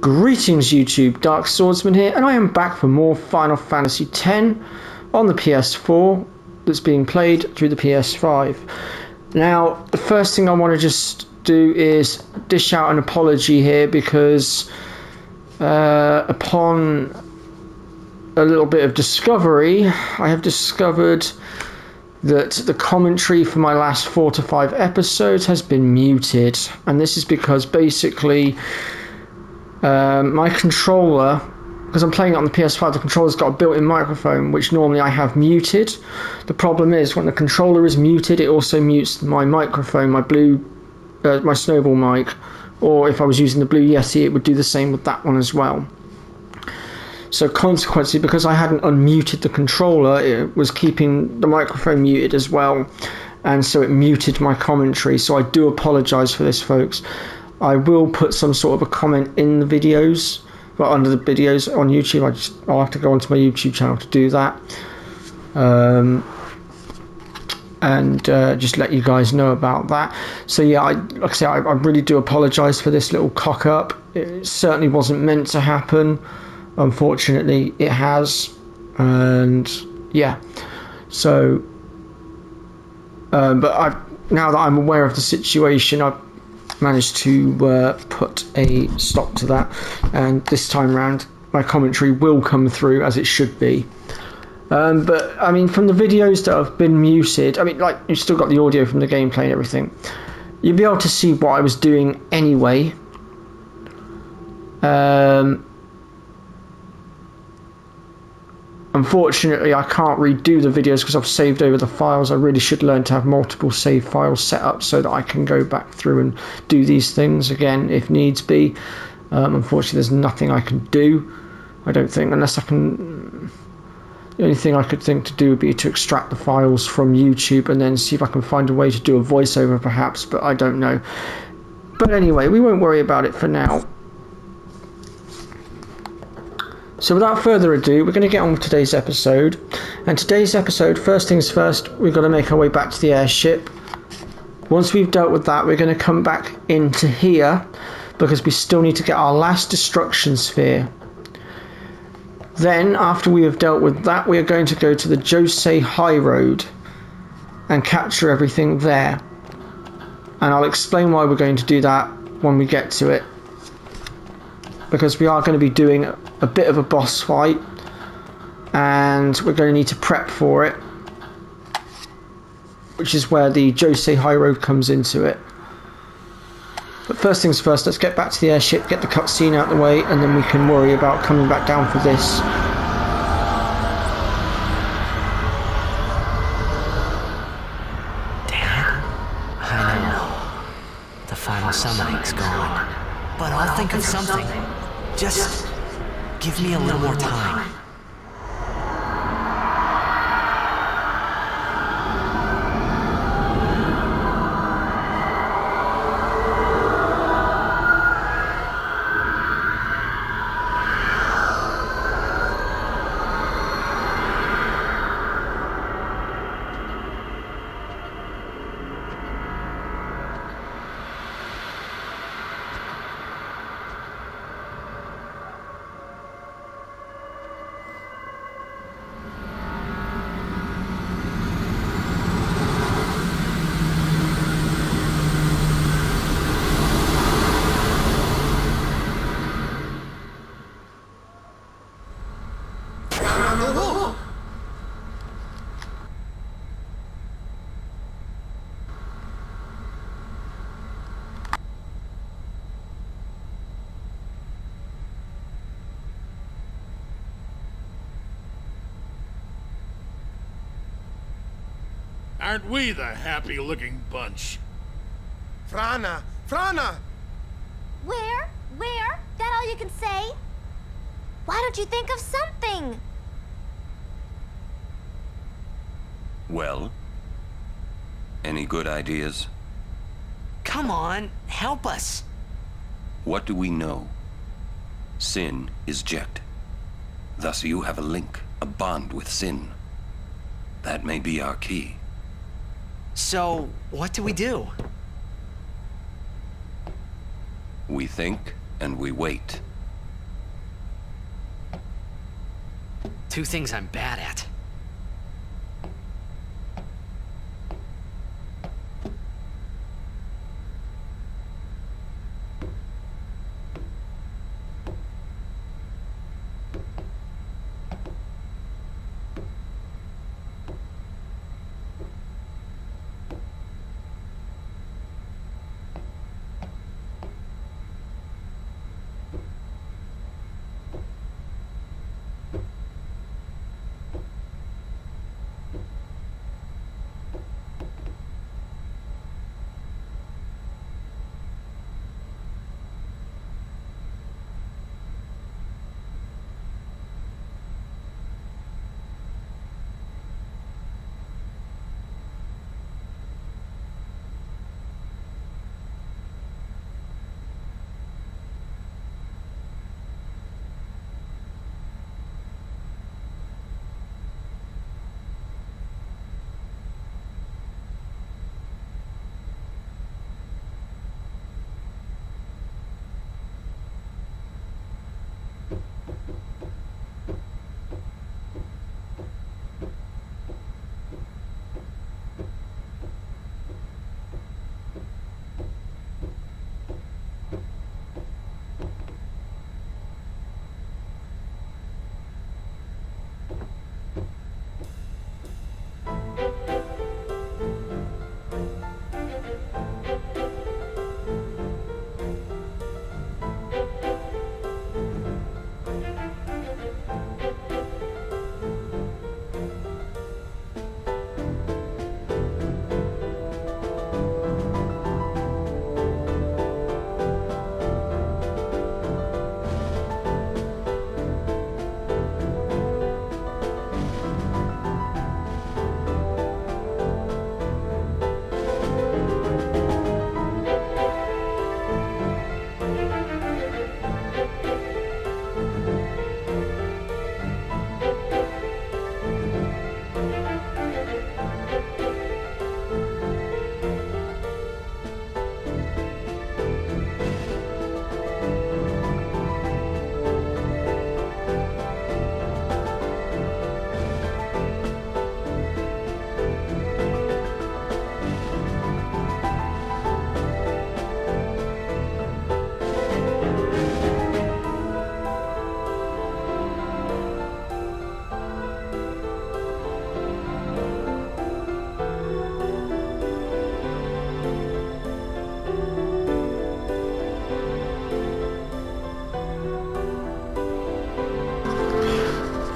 Greetings YouTube, Dark Swordsman here, and I am back for more Final Fantasy X on the PS4 that's being played through the PS5. Now, the first thing I want to just do is dish out an apology here because upon a little bit of discovery, I have discovered that the commentary for my last 4 to 5 episodes has been muted, and this is because basically my controller, because I'm playing it on the PS5, the controller's got a built-in microphone which normally I have muted. The problem is when the controller is muted, it also mutes my microphone, my Snowball mic, or if I was using the Blue Yeti, it would do the same with that one as well. So consequently, because I hadn't unmuted the controller, it was keeping the microphone muted as well, and so it muted my commentary. So I do apologise for this, folks. I will put some sort of a comment in the videos, well, under the videos on YouTube. I'll have to go onto my YouTube channel to do that, and just let you guys know about that. So yeah, like I say, I really do apologise for this little cock up. It certainly wasn't meant to happen. Unfortunately, it has, and yeah. So, but now that I'm aware of the situation, I've managed to put a stop to that, and this time round my commentary will come through as it should be. But I mean, from the videos that have been muted, I mean, like, you've still got the audio from the gameplay and everything. You'll be able to see what I was doing anyway. Unfortunately, I can't redo the videos because I've saved over the files. I really should learn to have multiple save files set up so that I can go back through and do these things again if needs be. Unfortunately, there's nothing I can do, I don't think, unless I can... The only thing I could think to do would be to extract the files from YouTube and then see if I can find a way to do a voiceover perhaps, but I don't know. But anyway, we won't worry about it for now. So without further ado, we're going to get on with today's episode. And today's episode, first things first, we've got to make our way back to the airship. Once we've dealt with that, we're going to come back into here because we still need to get our last destruction sphere. Then, after we have dealt with that, we are going to go to the Josei High Road and capture everything there. And I'll explain why we're going to do that when we get to it, because we are going to be doing a bit of a boss fight and we're going to need to prep for it, which is where the Josei High Road comes into it. But first things first, let's get back to the airship, get the cutscene out of the way, and then we can worry about coming back down for this. Dad, I know the final summoning's gone, but I'll think of something. Just give me a little more time. Aren't we the happy-looking bunch? Frana! Frana! Where? That all you can say? Why don't you think of something? Well, any good ideas? Come on, help us. What do we know? Sin is Jekt. Thus you have a link, a bond with Sin. That may be our key. So, what do we do? We think and we wait. Two things I'm bad at.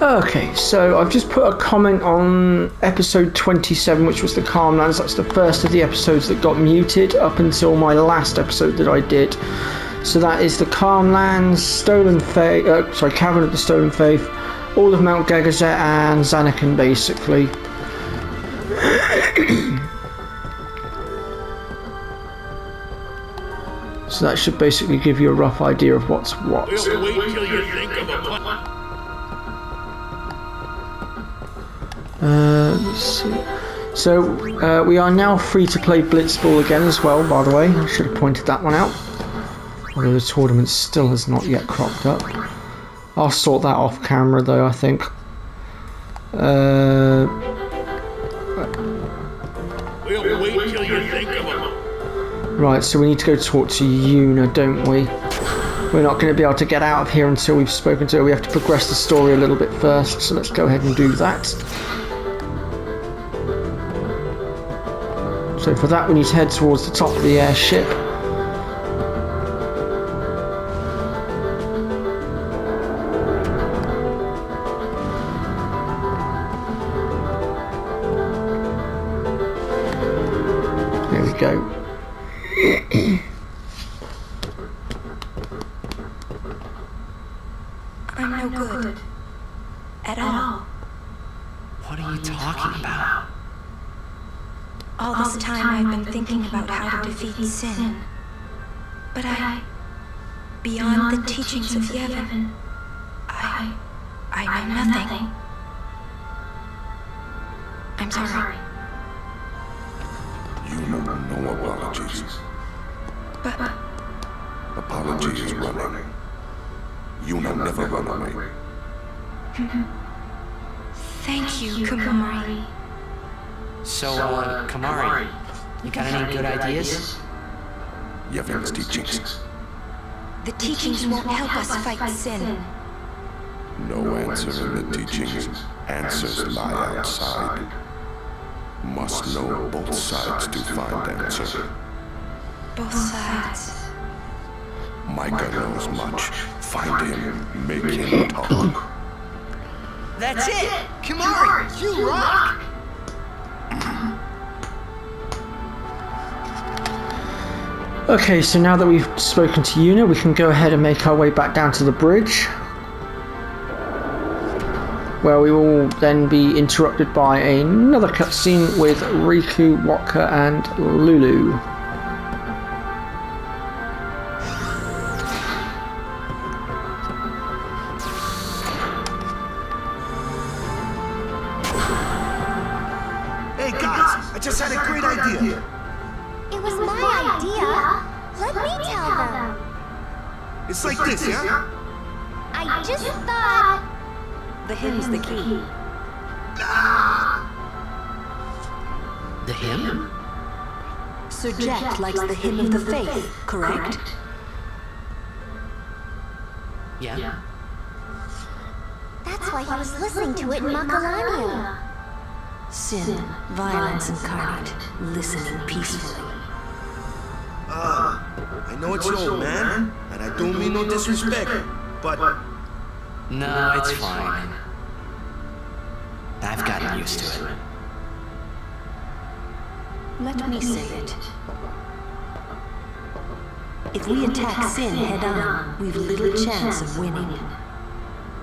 Okay, so I've just put a comment on episode 27, which was the Calmlands. That's the first of the episodes that got muted up until my last episode that I did. So that is the Calmlands, Cavern of the Stolen Faith, all of Mount Gegazet and Zanakin, basically. So that should basically give you a rough idea of what's what. We'll wait till you think of a plan. Let's see. So we are now free to play Blitzball again as well, by the way. I should have pointed that one out. Although the tournament still has not yet cropped up. I'll sort that off camera though, I think. We'll wait till you think of a... Right, so we need to go talk to Yuna, don't we? We're not going to be able to get out of here until we've spoken to her. We have to progress the story a little bit first, so let's go ahead and do that. So for that we need to head towards the top of the airship. There we go. I'm no good. At all. What are you talking about? All this time I've been thinking about how to defeat sin. But beyond the teachings of Yevon, I know nothing. I'm sorry. You know no apologies. But Apology is running. You know never run away. Thank you, Kamari. So, Kamari, you got any good ideas? Yevon's teachings. The teachings won't help us fight sin. No answer in the teachings. Answers lie outside. Must know both sides to find answer. Both sides. Micah knows much. Find him. Make him talk. That's it! Kamari, you rock! Okay, so now that we've spoken to Yuna, we can go ahead and make our way back down to the bridge, where we will then be interrupted by another cutscene with Riku, Waka, and Lulu. Hey guys, I just had a great idea. It was my idea. Let me tell them. It's like this, yeah? I just thought... The hymn's the key. The hymn? Sir Jack likes the hymn of the faith, correct? Yeah. That's why he was listening to it in Makalania. Sin, violence incarnate, listening peacefully. I know it's your old man, and I don't mean no disrespect, but No, it's fine. I've gotten used to it. Let me say it. If we attack Sin head-on, we've little chance of winning.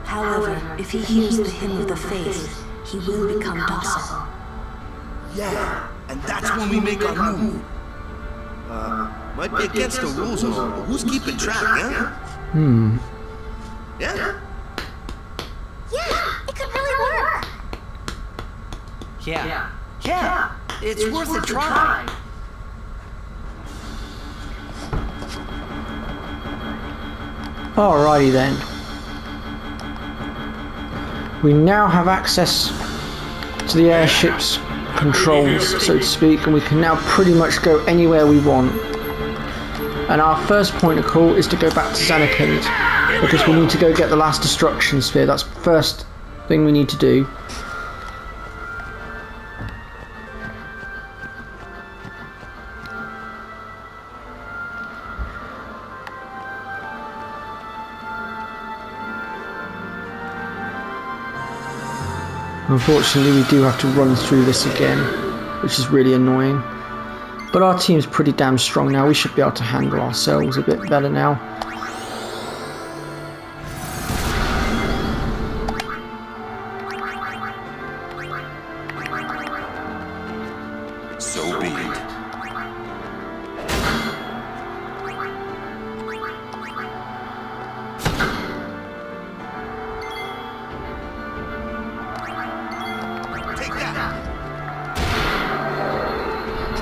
However, if he hears the hymn of the faith, he will become docile. yeah, and that's when we make our move. Might be against the rules and all, but who's keeping track, yeah? Yeah? Yeah, it could really work. Yeah, it's worth a try. Alrighty then. We now have access to the airship's controls, so to speak, and we can now pretty much go anywhere we want. And our first point of call is to go back to Zanarkand, because we need to go get the last destruction sphere. That's the first thing we need to do. Unfortunately, we do have to run through this again, which is really annoying. But our team's pretty damn strong now. We should be able to handle ourselves a bit better now. So be it. Take that.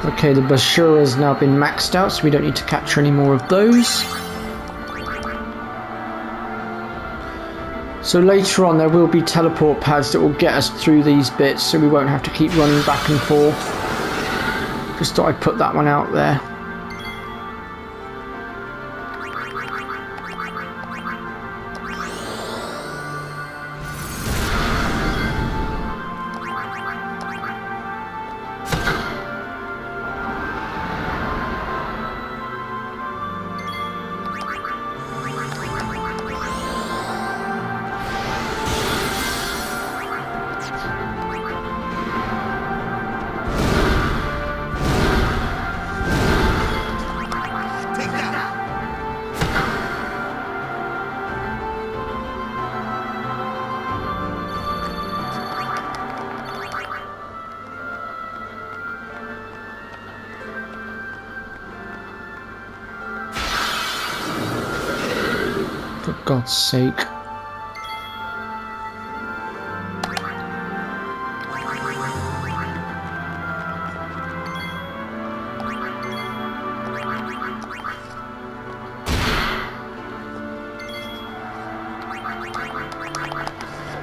Okay, the Bashura has now been maxed out, so we don't need to capture any more of those. So later on there will be teleport pads that will get us through these bits, so we won't have to keep running back and forth. Just thought I'd put that one out there. Take that. For God's sake.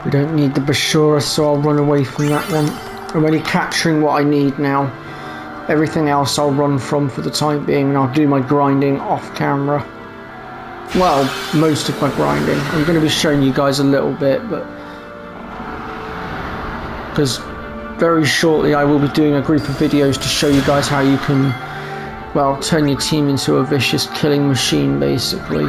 We don't need the Bashura, so I'll run away from that one. I'm only capturing what I need now. Everything else I'll run from for the time being, and I'll do my grinding off camera. Well, most of my grinding. I'm going to be showing you guys a little bit, but because very shortly I will be doing a group of videos to show you guys how you can, well, turn your team into a vicious killing machine, basically.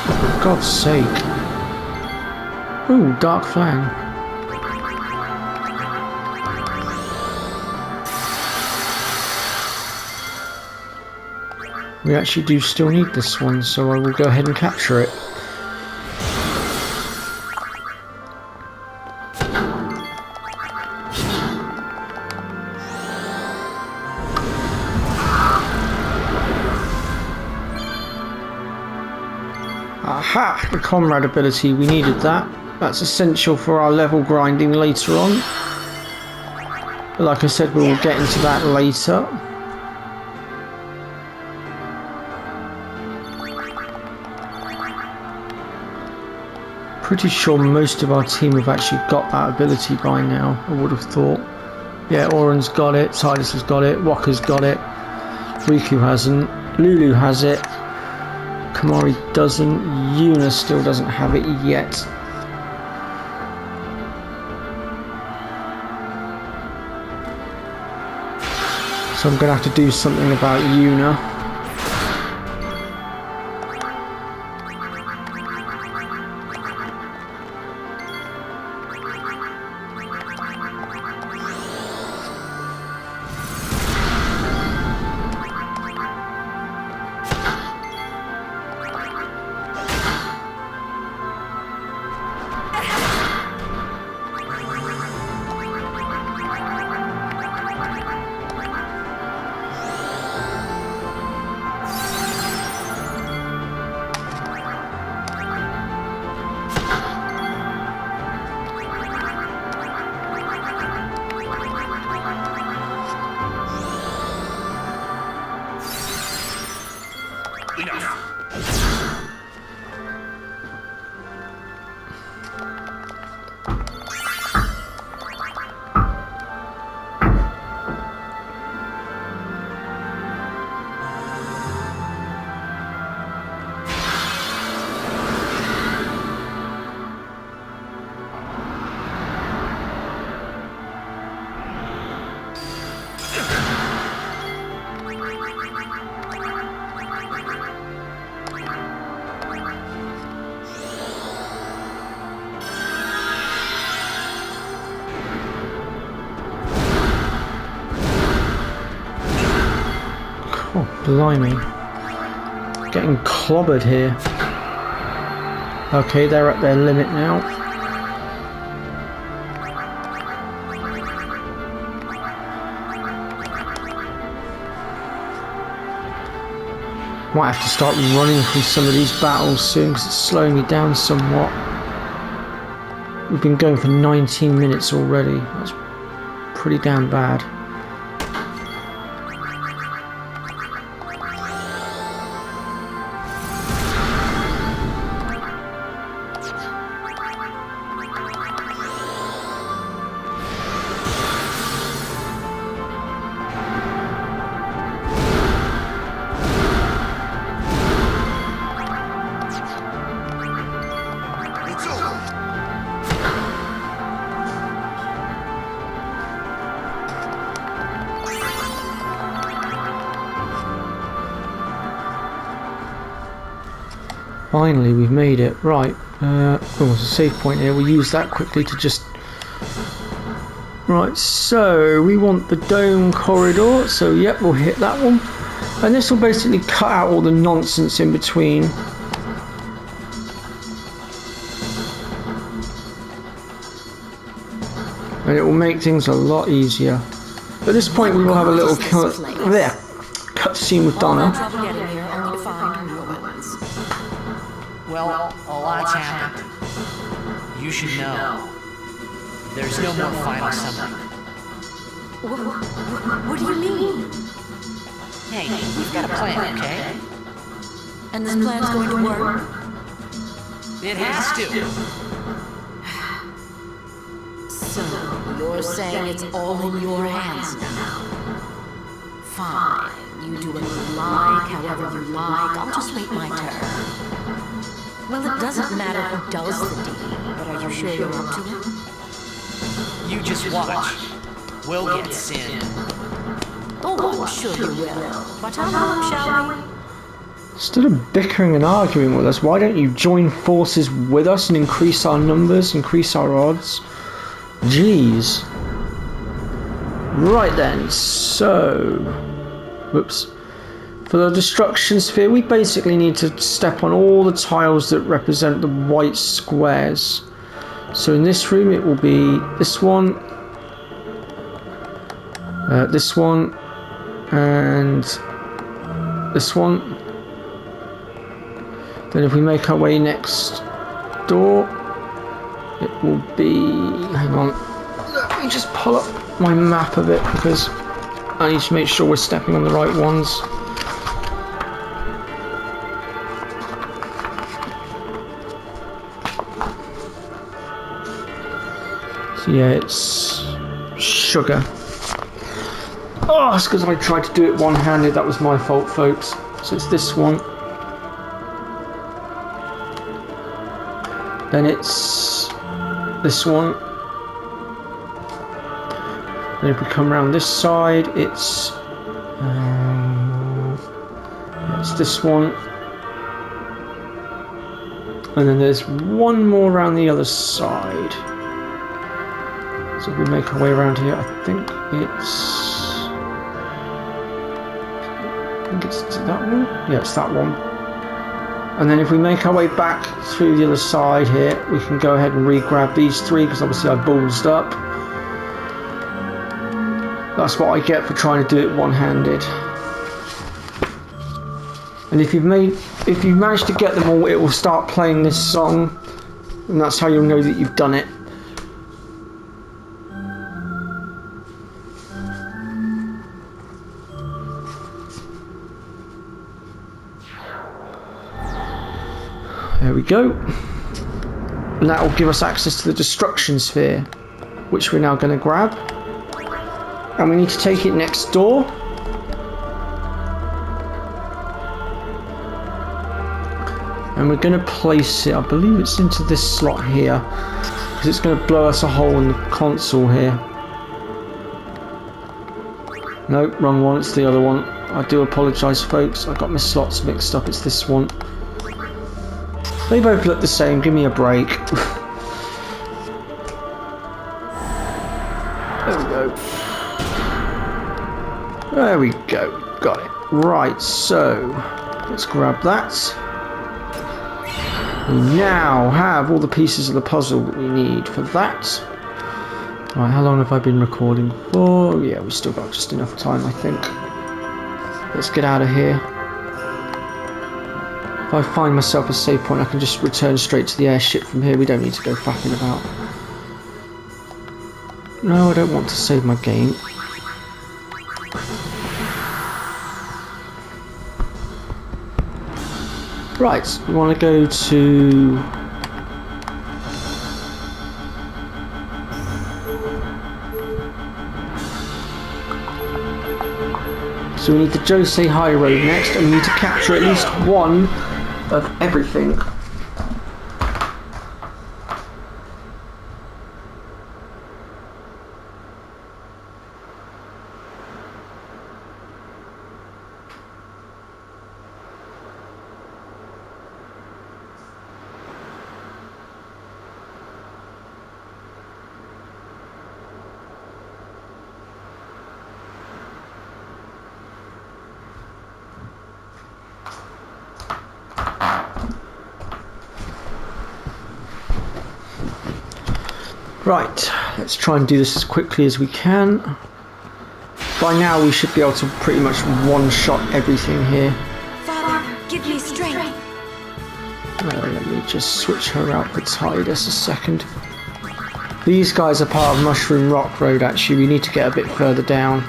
For God's sake. Ooh, Dark Flang. We actually do still need this one, so I will go ahead and capture it. Aha! The comrade ability, we needed that. That's essential for our level grinding later on. But like I said, we will get into that later. Pretty sure most of our team have actually got that ability by now, I would have thought. Yeah, Oren's got it, Tidus has got it, Wakka's got it, Riku hasn't, Lulu has it, Kamari doesn't, Yuna still doesn't have it yet. So I'm going to have to do something about Yuna. Oh, blimey. Getting clobbered here. Okay, they're at their limit now. Might have to start running from some of these battles soon because it's slowing me down somewhat. We've been going for 19 minutes already. That's pretty damn bad. Finally, we've made it. Right, there's a save point here. We'll use that quickly to just Right, so we want the dome corridor, so yep, we'll hit that one. And this will basically cut out all the nonsense in between. And it will make things a lot easier. At this point we will have a little cutscene with Donna. Well, a lot's happened. You should know. There's no more final summoning. What do you mean? Hey, we've got a plan, okay? And this plan's going to work? It has to. So, you're saying it's all in your hands now? Fine. You do what you like, however you like. I'll just wait my turn. Well, it doesn't matter who does the deed, but are you sure you're up to it? You just watch. We'll get Sin. Oh, I'm sure you will. But how long, shall we? Instead of bickering and arguing with us, why don't you join forces with us and increase our numbers, increase our odds? Jeez. Right then, so... Whoops. For the destruction sphere, we basically need to step on all the tiles that represent the white squares. So in this room it will be this one, and this one. Then if we make our way next door, it will be... Hang on. Let me just pull up my map a bit because I need to make sure we're stepping on the right ones. So yeah, it's sugar. Oh, it's because I tried to do it one-handed. That was my fault, folks. So it's this one. Then it's this one. Then if we come around this side, it's this one. And then there's one more around the other side. So if we make our way around here, I think it's that one? Yeah, it's that one. And then if we make our way back through the other side here, we can go ahead and re-grab these three, because obviously I ballsed up. That's what I get for trying to do it one-handed. And if you've managed to get them all, it will start playing this song, and that's how you'll know that you've done it. There we go. And that will give us access to the destruction sphere, which we're now going to grab. And we need to take it next door. And we're going to place it, I believe it's into this slot here, because it's going to blow us a hole in the console here. Nope, wrong one, it's the other one. I do apologise, folks, I got my slots mixed up, it's this one. They both look the same, give me a break. There we go. There we go, got it. Right, so let's grab that. We now have all the pieces of the puzzle that we need for that. Right, how long have I been recording for? Yeah, we still got just enough time, I think. Let's get out of here. If I find myself a save point, I can just return straight to the airship from here. We don't need to go faffing about. No, I don't want to save my game. Right, we want to go to... So we need the Jose High Road next, and we need to capture at least one of everything. Right, let's try and do this as quickly as we can. By now we should be able to pretty much one-shot everything here. Father, give me strength. Let me just switch her out for Tidus a second. These guys are part of Mushroom Rock Road actually, we need to get a bit further down.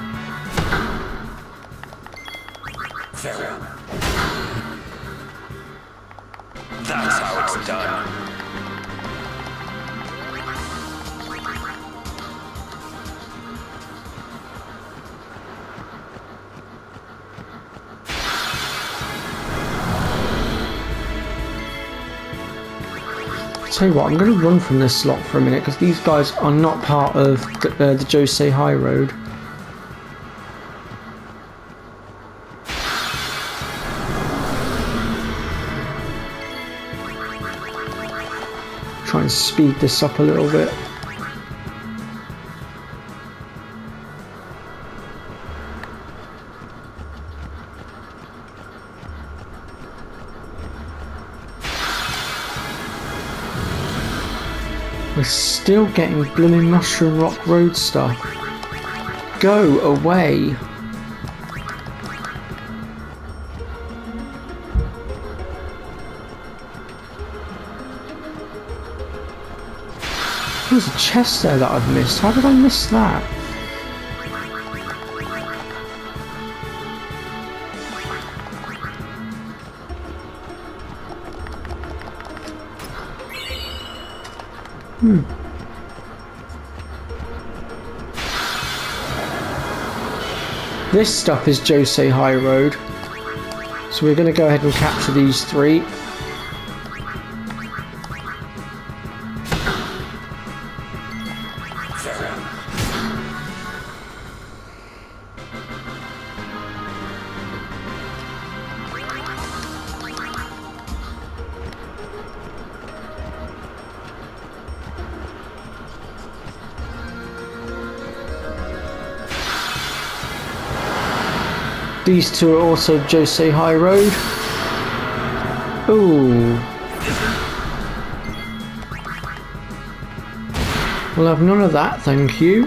That's how it's done. Tell you what, I'm going to run from this slot for a minute because these guys are not part of the Josei High Road. Try and speed this up a little bit. We're still getting blooming Mushroom Rock Road stuff. Go away. There's a chest there that I've missed. How did I miss that? This stuff is Josei High Road. So we're going to go ahead and capture these three. These two are also Josei High Road. Ooh. We'll have none of that, thank you.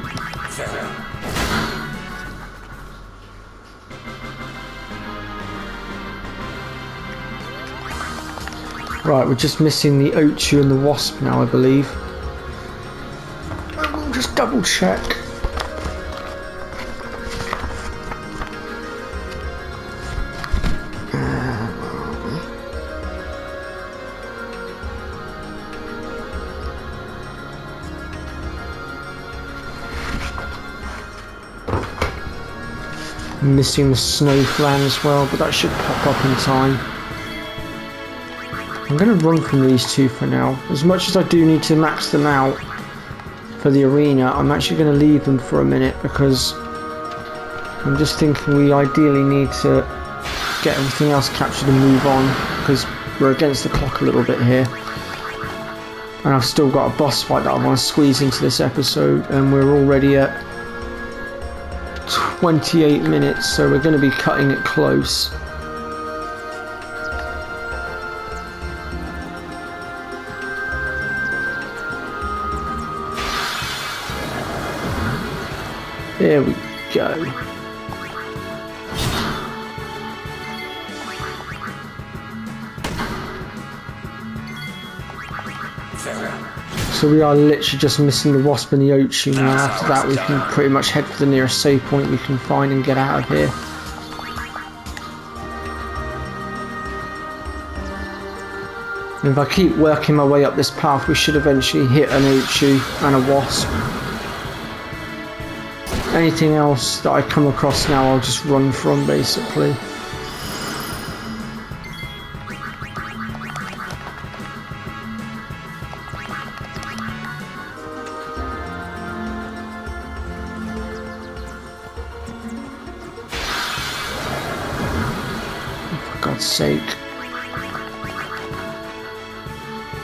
Right, we're just missing the Ochu and the Wasp now, I believe. We'll just double check. Missing the snow flan as well, but that should pop up in time. I'm going to run from these two for now. As much as I do need to max them out for the arena, I'm actually going to leave them for a minute because I'm just thinking we ideally need to get everything else captured and move on because we're against the clock a little bit here. And I've still got a boss fight that I want to squeeze into this episode, and we're already at 28 minutes, so we're going to be cutting it close. There we go. So we are literally just missing the Wasp and the Ochu now. After that we can pretty much head for the nearest save point we can find and get out of here. And if I keep working my way up this path, we should eventually hit an Ochu and a Wasp. Anything else that I come across now I'll just run from basically. Sake.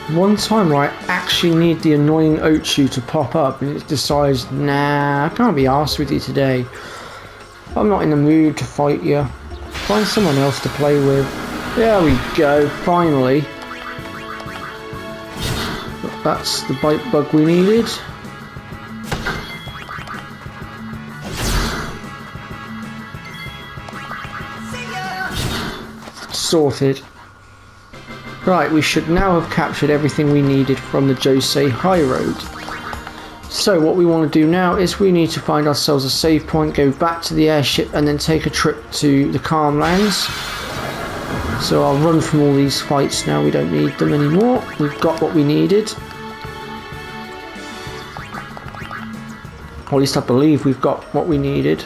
One time where I actually need the annoying Ochu to pop up and it decides, nah, I can't be arsed with you today. I'm not in the mood to fight you. Find someone else to play with. There we go, finally. That's the bite bug we needed. sorted. Right, we should now have captured everything we needed from the Josei High Road. So what we want to do now is we need to find ourselves a save point, go back to the airship, and then take a trip to the Calm Lands. So I'll run from all these fights now, we don't need them anymore. We've got what we needed. Or at least I believe we've got what we needed.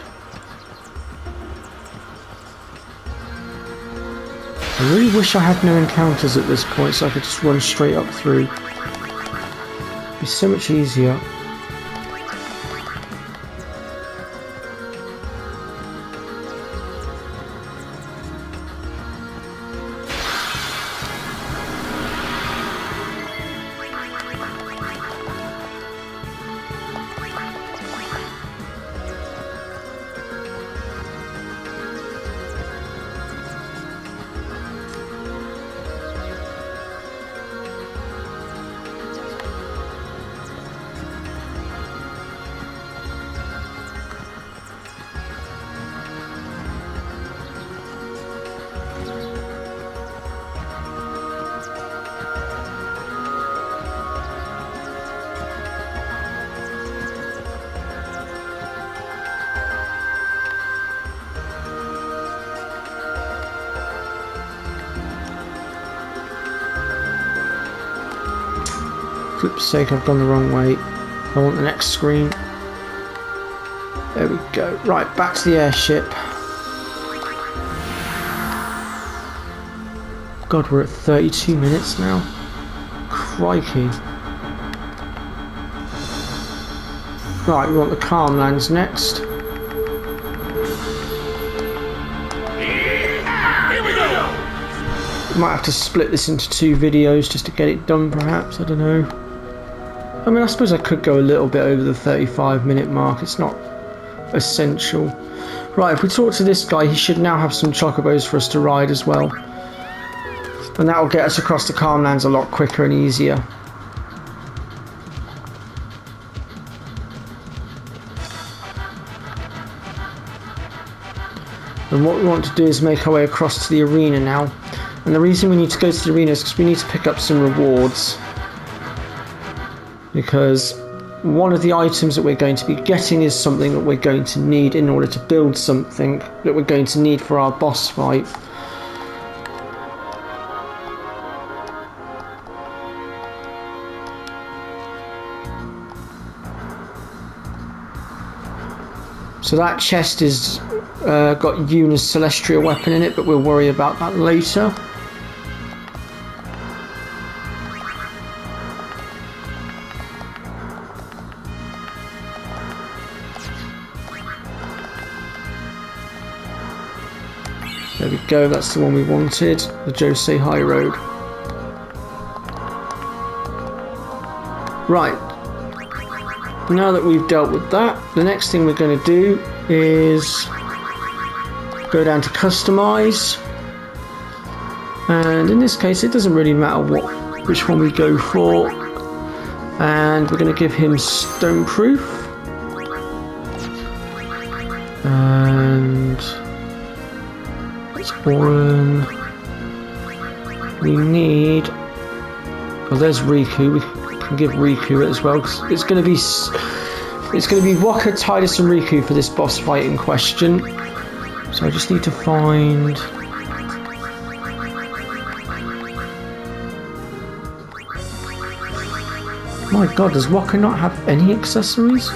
I really wish I had no encounters at this point so I could just run straight up through. It'd be so much easier. Flip's sake, I've gone the wrong way. I want the next screen. There we go. Right, back to the airship. God, we're at 32 minutes now. Crikey. Right, we want the Calm Lands next. Might have to split this into 2 videos just to get it done, perhaps. I don't know. I mean, I suppose I could go a little bit over the 35-minute mark. It's not essential. Right, if we talk to this guy, he should now have some chocobos for us to ride as well. And that will get us across the Calm Lands a lot quicker and easier. And what we want to do is make our way across to the arena now. And the reason we need to go to the arena is because we need to pick up some rewards. Because one of the items that we're going to be getting is something that we're going to need in order to build something that we're going to need for our boss fight. So that chest is got Yuna's celestial weapon in it, but we'll worry about that later. There we go, that's the one we wanted, the Josei High Road. Right, now that we've dealt with that, the next thing we're going to do is go down to customize, and in this case it doesn't really matter which one we go for, and we're going to give him stone proof, and Oren, we need, oh there's Riku, we can give Riku it as well, because it's going to be Waka, Tidus and Riku for this boss fight in question. So I just need to find... My god, does Waka not have any accessories?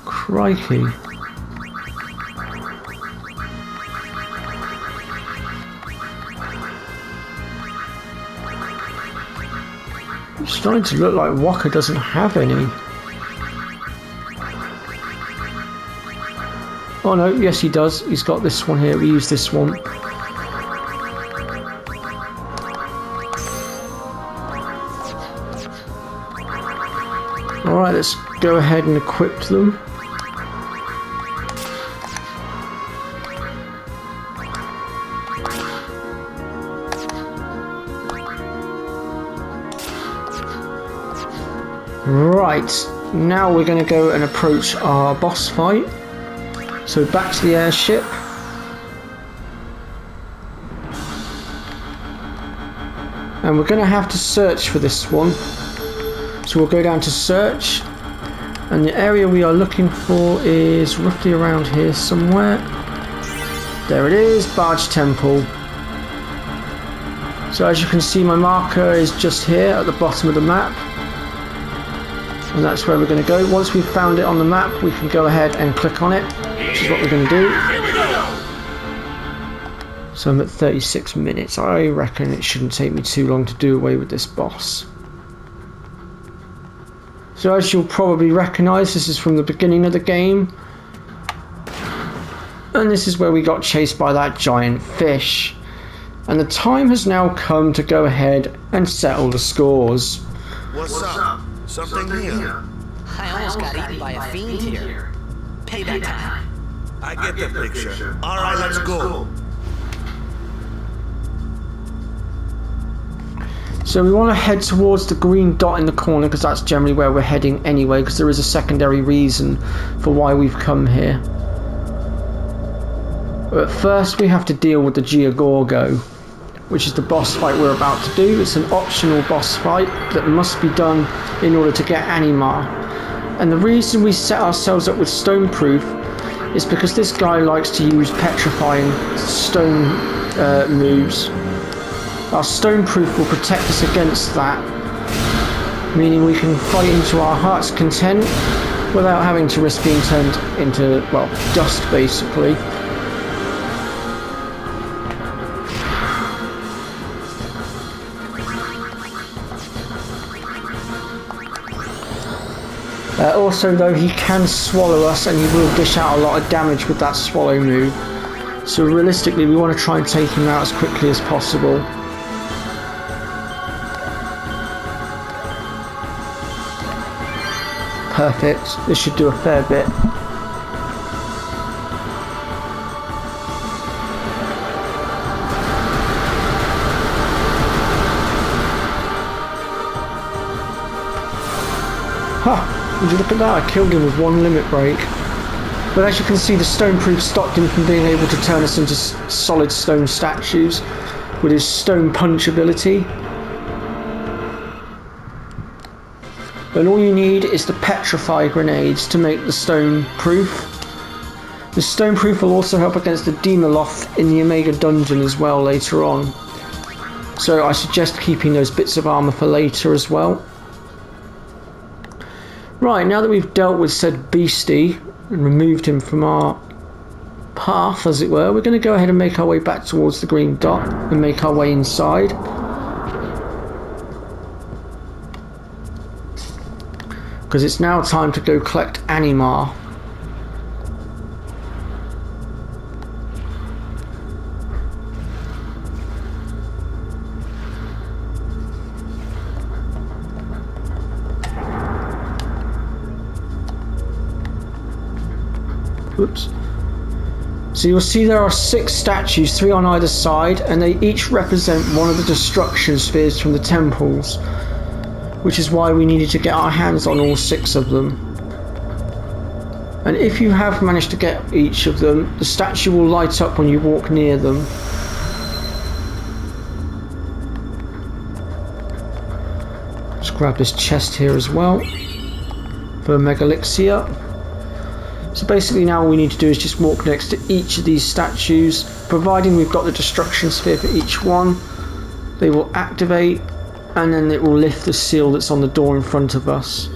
Crikey. It's starting to look like Waka doesn't have any. Oh no, yes he does. He's got this one here. We use this one. Alright, let's go ahead and equip them. Right, now we're going to go and approach our boss fight. So back to the airship. And we're going to have to search for this one. So we'll go down to search. And the area we are looking for is roughly around here somewhere. There it is, Barge Temple. So as you can see, my marker is just here at the bottom of the map. And that's where we're going to go. Once we've found it on the map, we can go ahead and click on it, which is what we're going to do. So I'm at 36 minutes. I reckon it shouldn't take me too long to do away with this boss. So as you'll probably recognise, this is from the beginning of the game. And this is where we got chased by that giant fish. And the time has now come to go ahead and settle the scores. What's up? Something here? I almost got eaten by a fiend here. Payback time. I get the picture. Alright, let's go. So we want to head towards the green dot in the corner, because that's generally where we're heading anyway, because there is a secondary reason for why we've come here. But first we have to deal with the geosgaeno, which is the boss fight we're about to do. It's an optional boss fight that must be done in order to get anima. And the reason we set ourselves up with stoneproof is because this guy likes to use petrifying stone moves. Our stoneproof will protect us against that, meaning we can fight into our heart's content without having to risk being turned into, well, dust basically. Also though, he can swallow us and he will dish out a lot of damage with that swallow move. So realistically we want to try and take him out as quickly as possible. Perfect, this should do a fair bit. Ha! Would you look at that? I killed him with one limit break. But as you can see, the stoneproof stopped him from being able to turn us into solid stone statues with his stone punch ability. And all you need is the petrify grenades to make the stone proof. The stone proof will also help against the Demoloth in the Omega dungeon as well later on. So I suggest keeping those bits of armour for later as well. Right, now that we've dealt with said beastie and removed him from our path, as it were, we're going to go ahead and make our way back towards the green dot and make our way inside. Because it's now time to go collect anima. Whoops. So you'll see there are 6 statues, 3 on either side, and they each represent one of the destruction spheres from the temples, which is why we needed to get our hands on all 6 of them. And if you have managed to get each of them, the statue will light up when you walk near them. Let's grab this chest here as well for Megalixia. So basically now all we need to do is just walk next to each of these statues, providing we've got the destruction sphere for each one. They will activate, and then it will lift the seal that's on the door in front of us.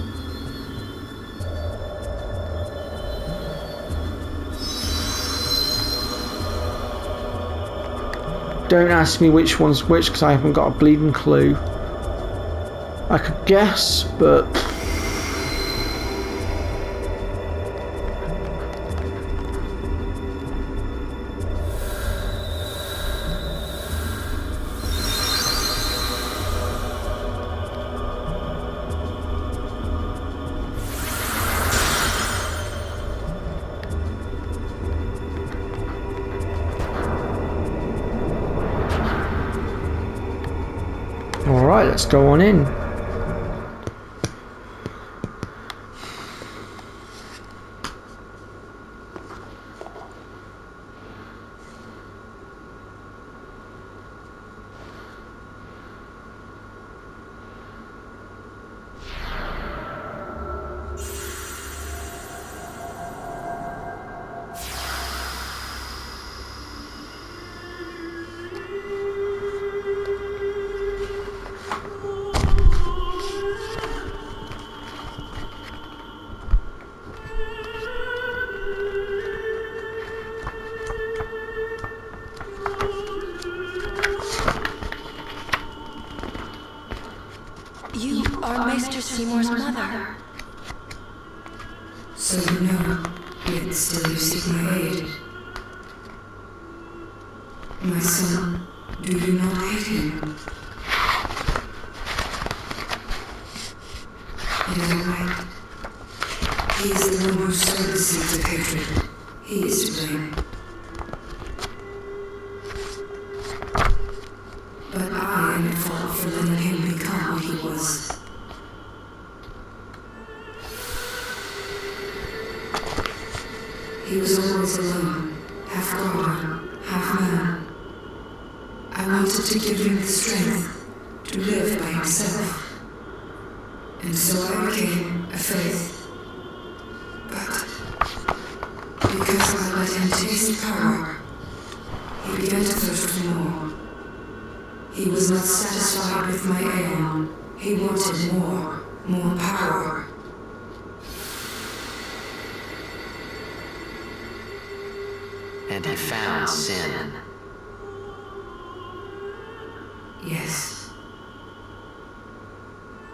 Don't ask me which one's which, because I haven't got a bleeding clue. I could guess, but alright, let's go on in. Mr. Seymour's mother. So you know, yet still you seek my aid. My son, do you not hate him? You are right. He is the one who sowed the seeds of hatred. He is to blame. But I am at fault for letting him become what he was. He was always alone, half god, half man. I wanted to give him the strength to live by himself. And so I became a faith. But because I let him taste power, he began to thirst for more. He was not satisfied with my aeon. He wanted more power. And he found sin. Yes.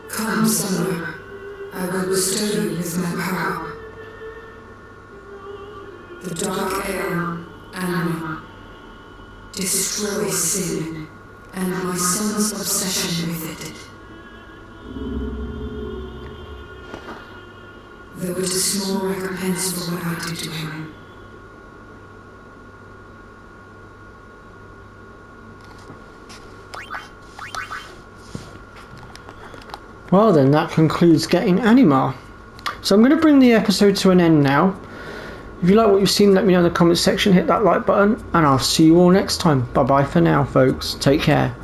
Come, Summoner. I will bestow you with my power. The dark aeon, anima, destroy sin and my son's obsession with it. Though it is small recompense for what I did to him. Well then, that concludes getting anima. So I'm going to bring the episode to an end now. If you like what you've seen, let me know in the comments section, hit that like button, and I'll see you all next time. Bye bye for now, folks. Take care.